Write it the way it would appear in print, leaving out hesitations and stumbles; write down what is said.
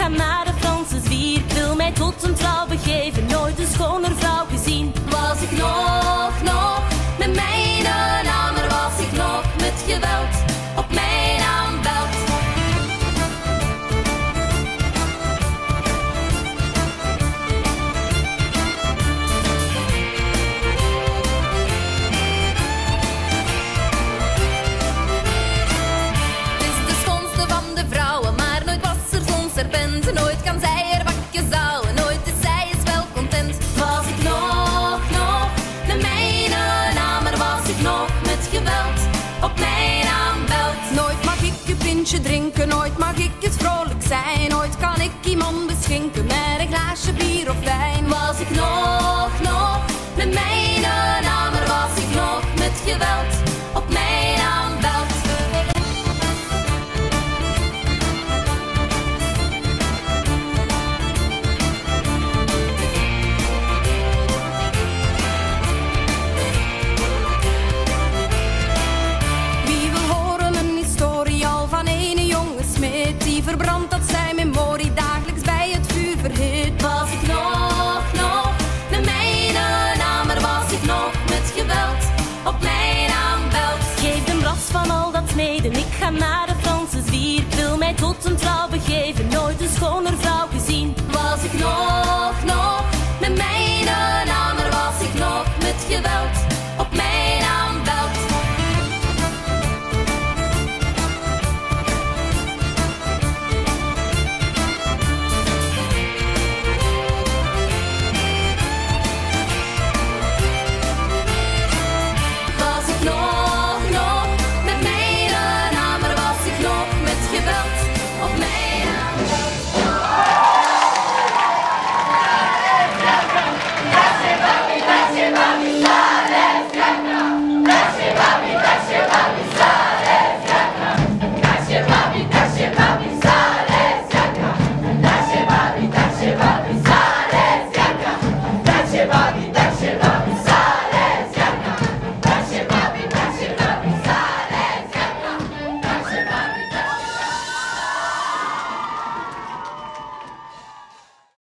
ga naar de Franse zwier. Ik wil mij tot een trouw begeven, nooit een schoner vrouw gezien. Was ik nog met mijn naam, er was ik nog met geweld op mijn aanbeld. Nooit kan zij er bakjes houden, nooit is zij eens wel content. Was ik nog met mijn naam, er was ik nog met geweld op mijn aanbeld. Nooit mag ik een pintje drinken, nooit mag ik eens vrolijk zijn. Nooit kan ik iemand beschinken met een glaasje bier of wijn. Was ik nog met mijn naam, er was ik nog met geweld op mijn aanbeld. Die verbrandt dat zijn memorie dagelijks bij het vuur verhit. Was ik nog met mijn naam, er was ik nog met geweld op mijn aanbeld. Geef de bras van al dat smeden, ik ga naar de Franse zwier. Ik wil mij tot een trouw begeven, nooit een schoner vrouw gezien. Was ik nog